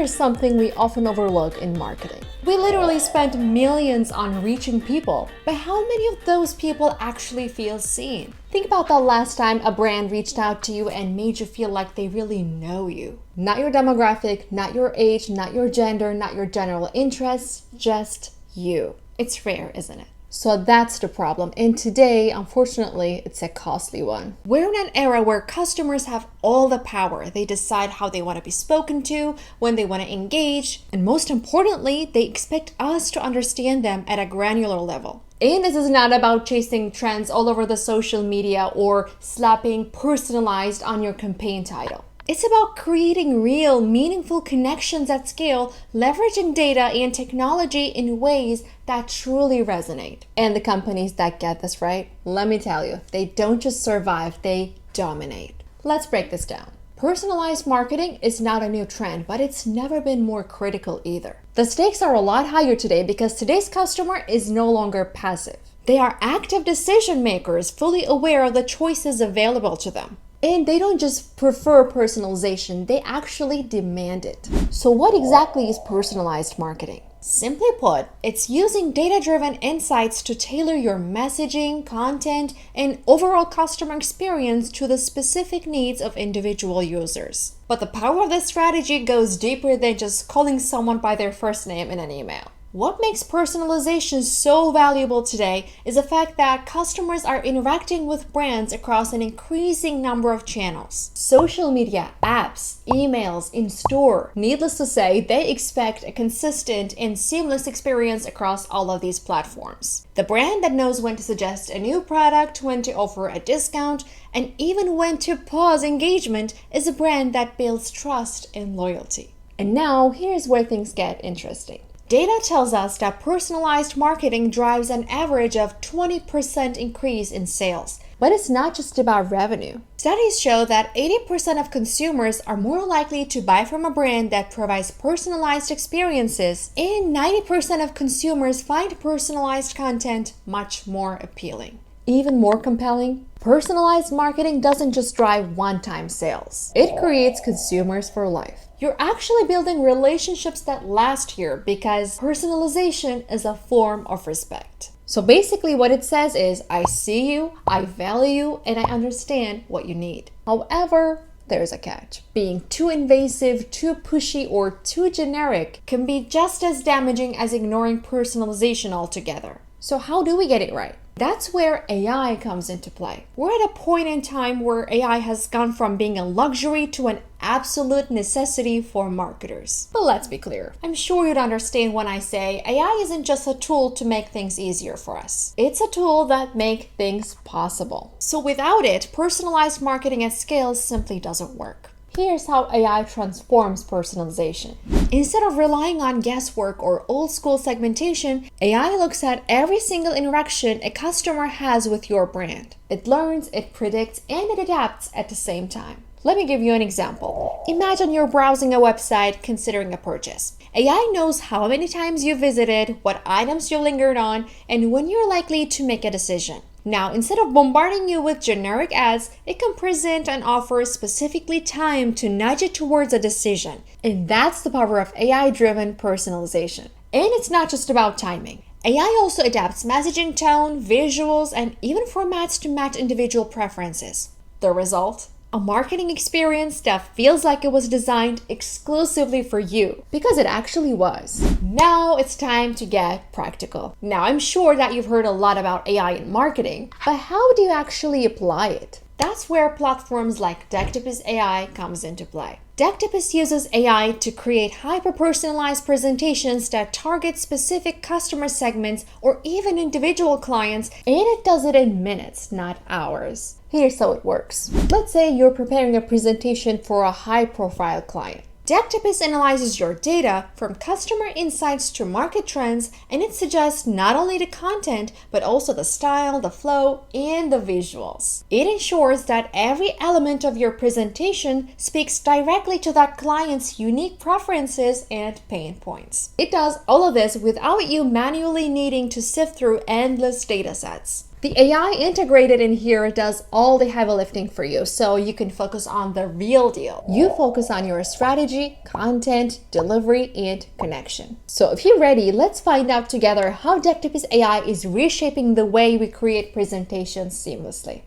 Here's something we often overlook in marketing. We literally spend millions on reaching people, but how many of those people actually feel seen? Think about the last time a brand reached out to you and made you feel like they really know you. Not your demographic, not your age, not your gender, not your general interests, just you. It's rare, isn't it? So that's the problem, and today, unfortunately, it's a costly one. We're in an era where customers have all the power. They decide how they want to be spoken to, when they want to engage, and most importantly, they expect us to understand them at a granular level. And this is not about chasing trends all over the social media or slapping personalized on your campaign title. It's about creating real, meaningful connections at scale, leveraging data and technology in ways that truly resonate. And the companies that get this right, let me tell you, they don't just survive, they dominate. Let's break this down. Personalized marketing is not a new trend, but it's never been more critical either. The stakes are a lot higher today because today's customer is no longer passive. They are active decision makers, fully aware of the choices available to them. And they don't just prefer personalization, they actually demand it. So what exactly is personalized marketing? Simply put, it's using data-driven insights to tailor your messaging, content, and overall customer experience to the specific needs of individual users. But the power of this strategy goes deeper than just calling someone by their first name in an email. What makes personalization so valuable today is the fact that customers are interacting with brands across an increasing number of channels. Social media, apps, emails, in-store. Needless to say, they expect a consistent and seamless experience across all of these platforms. The brand that knows when to suggest a new product, when to offer a discount, and even when to pause engagement is a brand that builds trust and loyalty. And now, here's where things get interesting. Data tells us that personalized marketing drives an average of 20% increase in sales. But it's not just about revenue. Studies show that 80% of consumers are more likely to buy from a brand that provides personalized experiences, and 90% of consumers find personalized content much more appealing. Even more compelling, personalized marketing doesn't just drive one-time sales. It creates consumers for life. You're actually building relationships that last here because personalization is a form of respect. So basically what it says is, I see you, I value you, and I understand what you need. However, there's a catch. Being too invasive, too pushy, or too generic can be just as damaging as ignoring personalization altogether. So how do we get it right? That's where AI comes into play. We're at a point in time where AI has gone from being a luxury to an absolute necessity for marketers. But let's be clear. I'm sure you'd understand when I say AI isn't just a tool to make things easier for us. It's a tool that makes things possible. So without it, personalized marketing at scale simply doesn't work. Here's how AI transforms personalization. Instead of relying on guesswork or old-school segmentation, AI looks at every single interaction a customer has with your brand. It learns, it predicts, and it adapts at the same time. Let me give you an example. Imagine you're browsing a website considering a purchase. AI knows how many times you visited, what items you lingered on, and when you're likely to make a decision. Now, instead of bombarding you with generic ads, it can present an offer specifically timed to nudge it towards a decision. And that's the power of AI-driven personalization. And it's not just about timing. AI also adapts messaging tone, visuals, and even formats to match individual preferences. The result? A marketing experience that feels like it was designed exclusively for you, because it actually was. Now it's time to get practical. Now I'm sure that you've heard a lot about AI in marketing, but how do you actually apply it? That's where platforms like Decktopus AI comes into play. Decktopus uses AI to create hyper-personalized presentations that target specific customer segments or even individual clients, and it does it in minutes, not hours. Here's how it works. Let's say you're preparing a presentation for a high-profile client. Decktopus analyzes your data from customer insights to market trends, and it suggests not only the content, but also the style, the flow, and the visuals. It ensures that every element of your presentation speaks directly to that client's unique preferences and pain points. It does all of this without you manually needing to sift through endless data sets. The AI integrated in here does all the heavy lifting for you, so you can focus on the real deal. You focus on your strategy, content, delivery, and connection. So if you're ready, let's find out together how Decktopus AI is reshaping the way we create presentations seamlessly.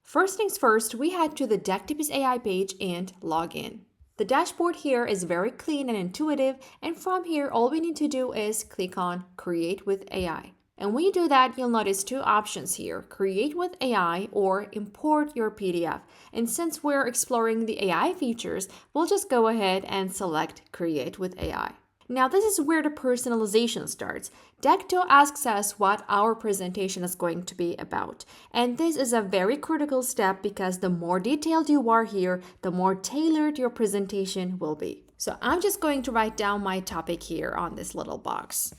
First things first, we head to the Decktopus AI page and log in. The dashboard here is very clean and intuitive, and from here, all we need to do is click on Create with AI. And when you do that, you'll notice two options here, Create with AI or Import your PDF. And since we're exploring the AI features, we'll just go ahead and select Create with AI. Now, this is where the personalization starts. Decto asks us what our presentation is going to be about. And this is a very critical step because the more detailed you are here, the more tailored your presentation will be. So I'm just going to write down my topic here on this little box.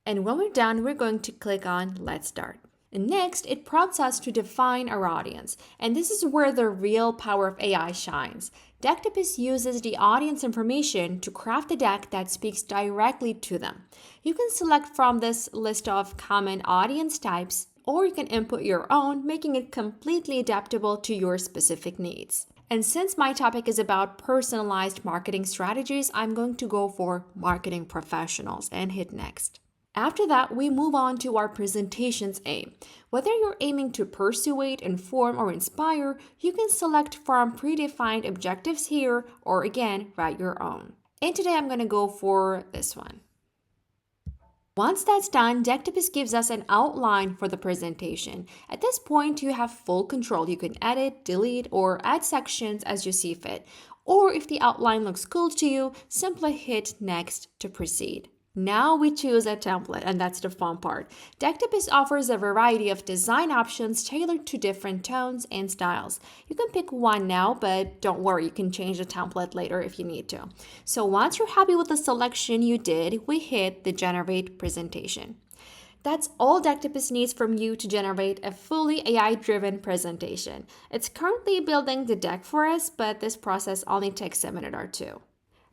And when we're done, we're going to click on Let's Start. And next, it prompts us to define our audience. And this is where the real power of AI shines. Decktopus uses the audience information to craft a deck that speaks directly to them. You can select from this list of common audience types, or you can input your own, making it completely adaptable to your specific needs. And since my topic is about personalized marketing strategies, I'm going to go for marketing professionals and hit next. After that, we move on to our presentation's aim. Whether you're aiming to persuade, inform, or inspire, you can select from predefined objectives here, or again, write your own. And today I'm going to go for this one. Once that's done, Decktopus gives us an outline for the presentation. At this point, you have full control. You can edit, delete, or add sections as you see fit. Or if the outline looks cool to you, simply hit Next to proceed. Now we choose a template, and that's the fun part. Decktopus offers a variety of design options tailored to different tones and styles. You can pick one now, but don't worry, you can change the template later if you need to. So once you're happy with the selection you did, we hit the Generate Presentation. That's all Decktopus needs from you to generate a fully AI-driven presentation. It's currently building the deck for us, but this process only takes a minute or two.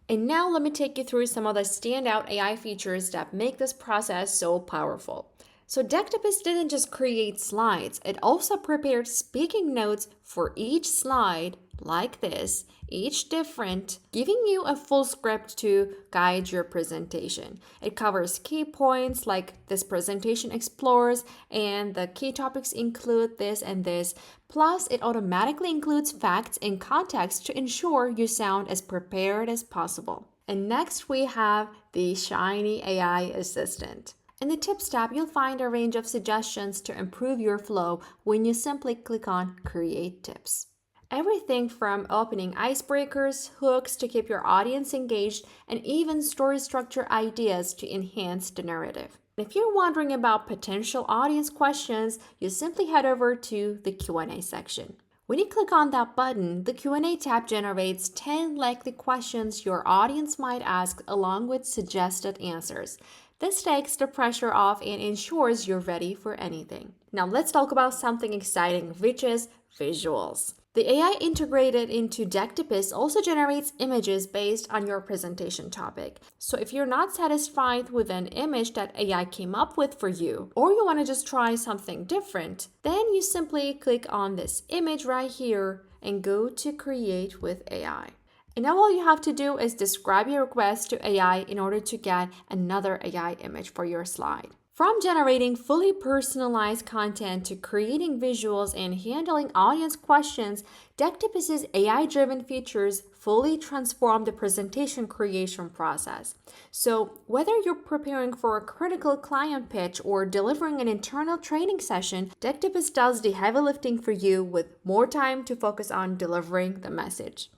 And now let me take you through some of the standout AI features that make this process so powerful. So Decktopus didn't just create slides, it also prepared speaking notes for each slide like this, each different, giving you a full script to guide your presentation. It covers key points like this presentation explores, and the key topics include this and this. Plus, it automatically includes facts and context to ensure you sound as prepared as possible. And next we have the shiny AI assistant. In the Tips tab, you'll find a range of suggestions to improve your flow when you simply click on Create Tips. Everything from opening icebreakers, hooks to keep your audience engaged, and even story structure ideas to enhance the narrative. If you're wondering about potential audience questions, you simply head over to the Q&A section. When you click on that button, the Q&A tab generates 10 likely questions your audience might ask along with suggested answers. This takes the pressure off and ensures you're ready for anything. Now let's talk about something exciting, which is visuals. The AI integrated into Decktopus also generates images based on your presentation topic. So if you're not satisfied with an image that AI came up with for you, or you want to just try something different, then you simply click on this image right here and go to Create with AI. And now all you have to do is describe your request to AI in order to get another AI image for your slide. From generating fully personalized content to creating visuals and handling audience questions, Decktopus's AI-driven features fully transform the presentation creation process. So whether you're preparing for a critical client pitch or delivering an internal training session, Decktopus does the heavy lifting for you with more time to focus on delivering the message.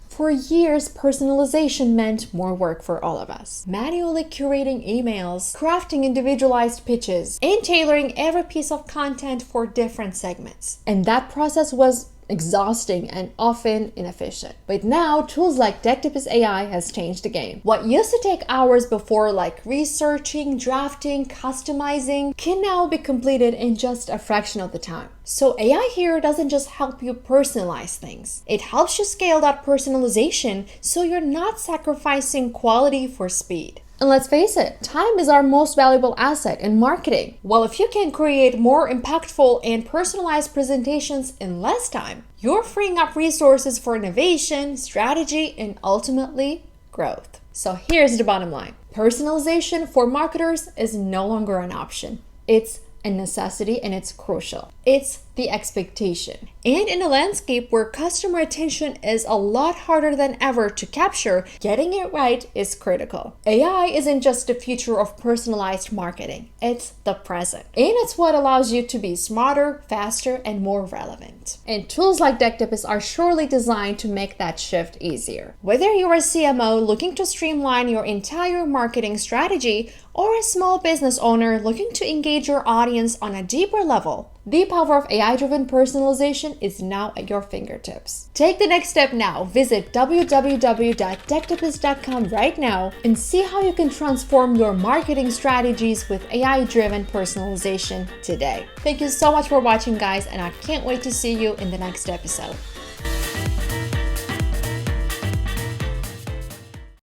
For years, personalization meant more work for all of us. Manually curating emails, crafting individualized pitches, and tailoring every piece of content for different segments. And that process was exhausting and often inefficient. But now, tools like Decktopus AI has changed the game. What used to take hours before, like researching, drafting, customizing, can now be completed in just a fraction of the time. So AI here doesn't just help you personalize things. It helps you scale that personalization so you're not sacrificing quality for speed. And let's face it, time is our most valuable asset in marketing. Well, if you can create more impactful and personalized presentations in less time, you're freeing up resources for innovation, strategy, and ultimately growth. So here's the bottom line. Personalization for marketers is no longer an option. It's a necessity and it's crucial. It's the expectation. And in a landscape where customer attention is a lot harder than ever to capture, getting it right is critical. AI isn't just the future of personalized marketing, it's the present. And it's what allows you to be smarter, faster, and more relevant. And tools like Decktopus are surely designed to make that shift easier. Whether you're a CMO looking to streamline your entire marketing strategy, or a small business owner looking to engage your audience on a deeper level, the power of AI-driven personalization is now at your fingertips. Take the next step now. Visit www.decktopus.com right now and see how you can transform your marketing strategies with AI-driven personalization today. Thank you so much for watching, guys, and I can't wait to see you in the next episode.